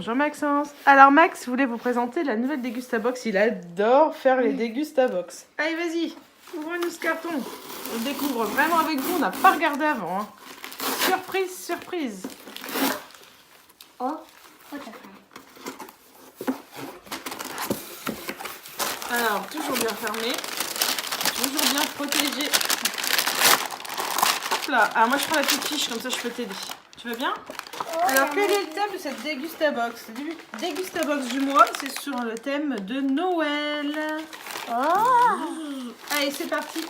Bonjour Maxence. Alors Max voulait vous présenter la nouvelle Dégustabox. Il adore faire les Dégustabox. Allez vas-y, ouvre-nous ce carton. On le découvre vraiment avec vous, on n'a pas regardé avant. Hein. Surprise, surprise. Oh, t'as faim. Alors, toujours bien fermé. Toujours bien protégé. Hop là. Alors moi je prends la petite fiche, comme ça je peux t'aider. Tu veux bien? Alors, quel est le thème de cette Dégustabox? Dégustabox du mois, c'est sur le thème de Noël. Oh. Allez, c'est parti.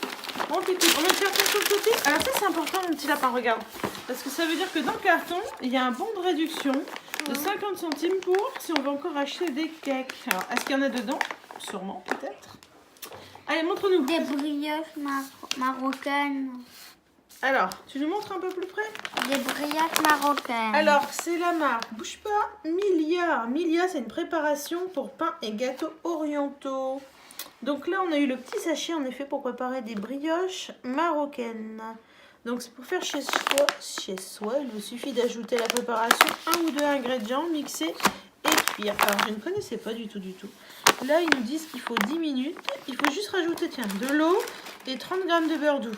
On t'écoute. On met le carton sur le côté. Alors ça, c'est important, mon petit lapin, regarde. Parce que ça veut dire que dans le carton, il y a un bon de réduction de 50 centimes pour si on veut encore acheter des cakes. Alors, est-ce qu'il y en a dedans? Sûrement, peut-être. Allez, montre-nous. Des brioches marocaines. Alors, tu nous montres un peu plus près? Des brioches marocaines. Alors, c'est la marque, bouge pas, Milia. Milia, c'est une préparation pour pains et gâteaux orientaux. Donc là, on a eu le petit sachet, en effet, pour préparer des brioches marocaines. Donc, c'est pour faire chez soi. Il vous suffit d'ajouter à la préparation 1 ou 2 ingrédients, mixer et cuire. Alors, je ne connaissais pas du tout. Là, ils nous disent qu'il faut 10 minutes. Il faut juste rajouter, tiens, de l'eau et 30 g de beurre doux.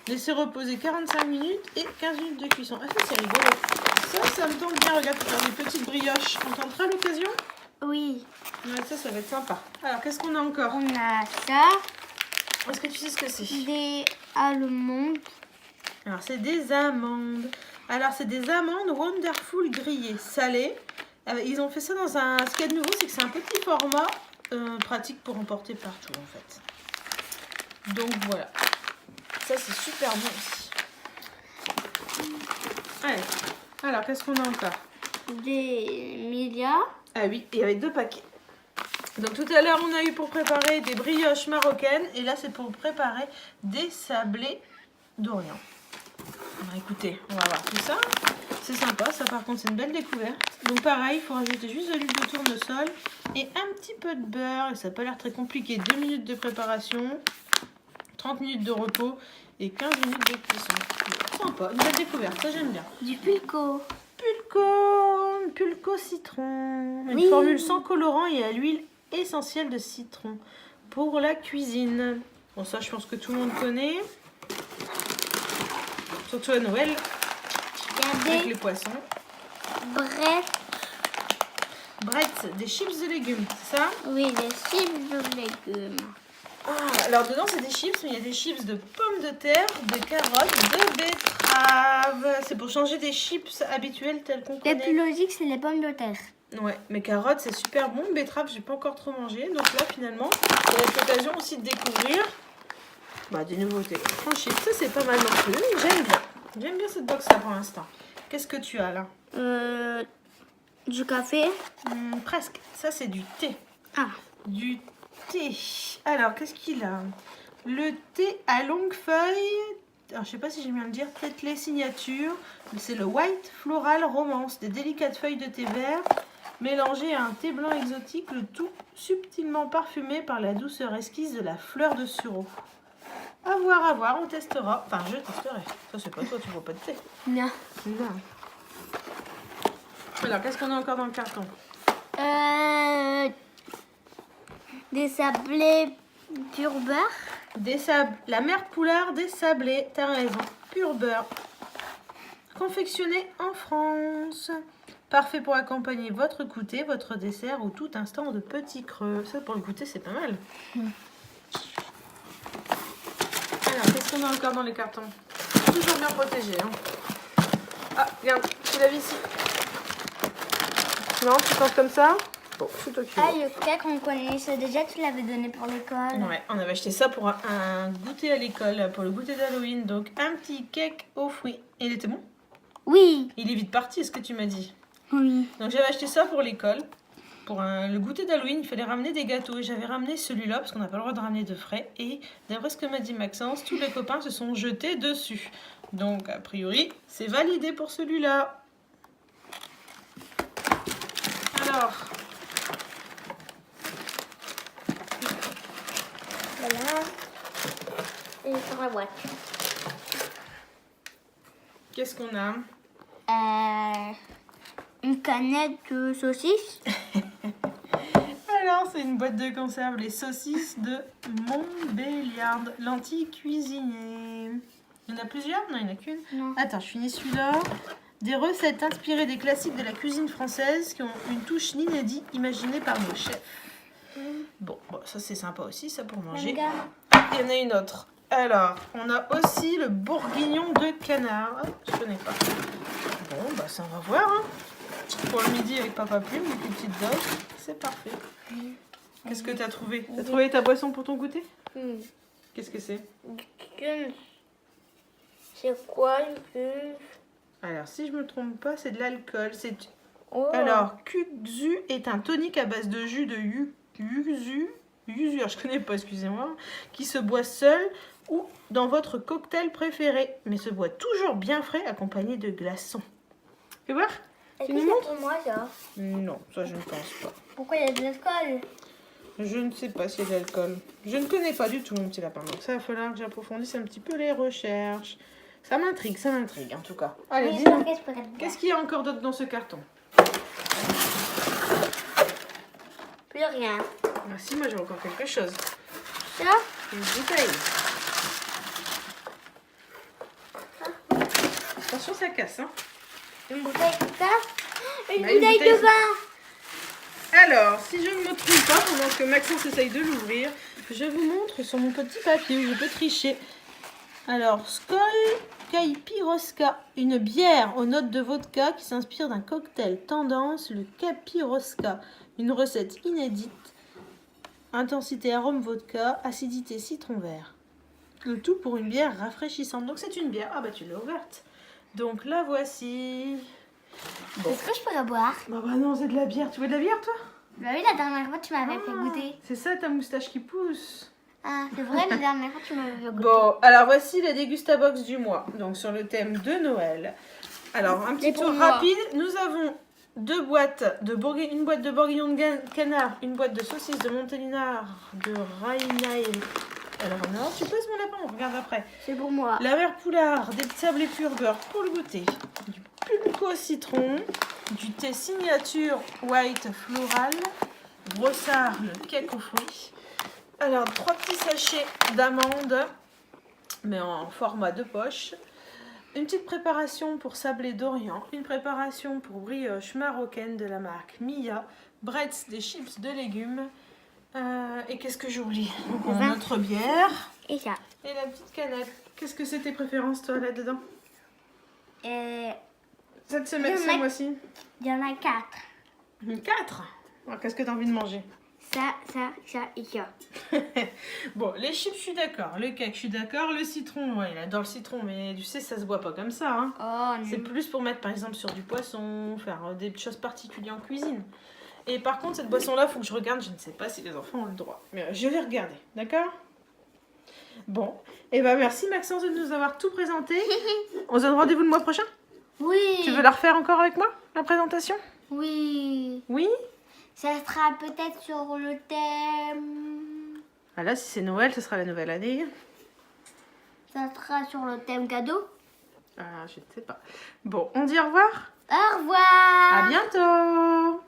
Laissez reposer 45 minutes et 15 minutes de cuisson. Ah, ça c'est rigolo. Ça me tente bien. Regarde, pour faire des petites brioches. On tentera l'occasion? Oui. Ouais, ça va être sympa. Alors, qu'est-ce qu'on a encore? On a ça. Est-ce que tu sais ce que c'est? Des amandes. Alors, c'est des amandes. Alors, c'est des amandes Wonderful grillées, salées. Ils ont fait ça dans un... Ce qu'il y a de nouveau, c'est que c'est un petit format pratique pour emporter partout, en fait. Donc, voilà. Ça, c'est super bon aussi. Allez. Alors, qu'est-ce qu'on a encore? Des milliards. Ah oui, et avec 2 paquets. Donc, tout à l'heure, on a eu pour préparer des brioches marocaines. Et là, c'est pour préparer des sablés d'Orient. Écoutez, on va voir tout ça. C'est sympa. Ça, par contre, c'est une belle découverte. Donc, pareil, il faut rajouter juste de l'huile de tournesol et un petit peu de beurre. Et ça n'a pas l'air très compliqué. 2 minutes de préparation. 30 minutes de repos et 15 minutes de cuisson. Sympa, une belle découverte, ça j'aime bien. Du pulco. Pulco citron. Une Oui. formule sans colorant et à l'huile essentielle de citron pour la cuisine. Bon, ça je pense que tout le monde connaît. Surtout à Noël. Avec les poissons. Bretz, des chips de légumes, c'est ça? Oui, des chips de légumes. Ah, alors dedans c'est des chips, mais il y a des chips de pommes de terre, de carottes, de betteraves. C'est pour changer des chips habituels tels qu'on connaît. Le plus logique, c'est les pommes de terre. Ouais, mais carottes c'est super bon, betteraves j'ai pas encore trop mangé. Donc là finalement, ça va être l'occasion aussi de découvrir des nouveautés. En chips, ça c'est pas mal non plus, j'aime bien. J'aime bien cette box là pour l'instant. Qu'est-ce que tu as là? Du café. Presque, ça c'est du thé. Ah. Du thé. Alors, qu'est-ce qu'il a? Le thé à longue feuille. Alors, je sais pas si j'aime bien le dire. Tetley signature. C'est le White Floral Romance. Des délicates feuilles de thé vert mélangées à un thé blanc exotique. Le tout subtilement parfumé par la douceur esquisse de la fleur de sureau. À voir. On testera. Enfin, je testerai. Ça, c'est pas toi, tu bois pas de thé. Non. Non. Alors, qu'est-ce qu'on a encore dans le carton? Des sablés pur beurre. La mère Poulard des sablés, t'as raison, pur beurre. Confectionné en France. Parfait pour accompagner votre goûter, votre dessert ou tout instant de petit creux. Ça, pour le goûter, c'est pas mal. Alors, qu'est-ce qu'on a encore dans les cartons? Toujours bien protégé. Hein. Ah, regarde, tu l'as vu ici. Non, tu penses comme ça? Bon, c'est toi qui Le cake, on connaissait déjà, tu l'avais donné pour l'école. Ouais, on avait acheté ça pour un goûter à l'école, pour le goûter d'Halloween. Donc, un petit cake aux fruits. Et il était bon? Oui. Il est vite parti, est-ce que tu m'as dit? Oui. Donc, j'avais acheté ça pour l'école. Pour le goûter d'Halloween, il fallait ramener des gâteaux. Et j'avais ramené celui-là, parce qu'on n'a pas le droit de ramener de frais. Et d'après ce que m'a dit Maxence, tous les copains se sont jetés dessus. Donc, a priori, c'est validé pour celui-là. Alors... Voilà. Et sur la boîte. Qu'est-ce qu'on a? Une canette de saucisse. Alors, c'est une boîte de conserve, les saucisses de Montbéliard, lentilles cuisinées. Il y en a plusieurs? Non, il n'y en a qu'une. Non. Attends, je finis celui-là. Des recettes inspirées des classiques de la cuisine française qui ont une touche inédite imaginée par nos chefs. Bon, ça c'est sympa aussi, ça pour manger. Il y en a une autre. Alors, on a aussi le bourguignon de canard. Ah, je connais pas. Bon, bah ça on va voir. Hein. Pour le midi avec Papa Plume, avec une petite dose. C'est parfait. Qu'est-ce que tu as trouvé? Tu as trouvé ta boisson pour ton goûter? Qu'est-ce que c'est? C'est quoi le Alors, si je me trompe pas, c'est de l'alcool. Oh. Alors, Kudzu est un tonique à base de jus de yuzu, alors je connais pas, excusez-moi, qui se boit seul ou dans votre cocktail préféré, mais se boit toujours bien frais accompagné de glaçons. Fais voir? Est-ce Tu que nous c'est montres? pour moi ça? Non, ça je ne pense pas. Pourquoi il y a de l'alcool? Je ne sais pas s'il y a de l'alcool. Je ne connais pas du tout mon petit lapin, donc ça va falloir que j'approfondisse un petit peu les recherches. Ça m'intrigue en tout cas. Allez, Oui, dis-nous. parce que je pourrais te boire. Qu'est-ce qu'il y a encore d'autre dans ce carton? Plus rien. Ah si, moi j'ai encore quelque chose. Ça? Une bouteille. Attention, ça casse, hein. Une bouteille de ça? Une Bah, une bouteille bouteille, de vin. Alors, si je ne me trompe pas, pendant que Maxence essaye de l'ouvrir, je vous montre sur mon petit papier où je peux tricher. Alors, Skol Caipirosca, une bière aux notes de vodka qui s'inspire d'un cocktail tendance, le Caipirosca, une recette inédite. Intensité arôme vodka, acidité citron vert. Le tout pour une bière rafraîchissante. Donc c'est une bière. Ah bah tu l'as ouverte. Donc la voici. Bon. Est-ce que je pourrais boire? Bah non, c'est de la bière. Tu veux de la bière toi? Bah oui, la dernière fois tu m'avais fait goûter. C'est ça ta moustache qui pousse. Ah, c'est vrai, la dernière fois tu m'avais fait goûter. Bon, alors voici la dégustabox du mois. Donc sur le thème de Noël. Alors un petit Et pour tour moi. rapide. Nous avons une boîte de bourguignon de canard, une boîte de saucisses de Montélimar, de Rheinael. Alors non, tu poses mon lapin, on regarde après. C'est pour moi. La mer poulard, des sablés pur beurre pour le goûter, du pulco citron, du thé signature white floral, brossard le cake aux fruits. Alors 3 petits sachets d'amandes, mais en format de poche. Une petite préparation pour sablé d'Orient, une préparation pour brioche marocaine de la marque Mia, Bretz des chips de légumes. Et qu'est-ce que j'oublie? Donc on a notre bière Et ça. et la petite canette. Qu'est-ce que c'est tes préférences toi là-dedans? Cette semaine, ce mois-ci? Il y en a 4. 4. Alors, qu'est-ce que tu as envie de manger? Ça et ça. Bon, les chips, je suis d'accord. Le cake, je suis d'accord. Le citron, ouais, il adore le citron, mais tu sais, ça se boit pas comme ça. Hein. Oh C'est non. plus pour mettre par exemple sur du poisson, faire des choses particulières en cuisine. Et par contre, cette boisson-là, il faut que je regarde. Je ne sais pas si les enfants ont le droit. Mais je vais regarder, d'accord? Bon, et ben merci Maxence de nous avoir tout présenté. On se donne rendez-vous le mois prochain? Oui. Tu veux la refaire encore avec moi, la présentation? Oui. Oui? Ça sera peut-être sur le thème. Ah là, si c'est Noël, ce sera la nouvelle année. Ça sera sur le thème cadeau. Ah, je ne sais pas. Bon, on dit au revoir. Au revoir. À bientôt.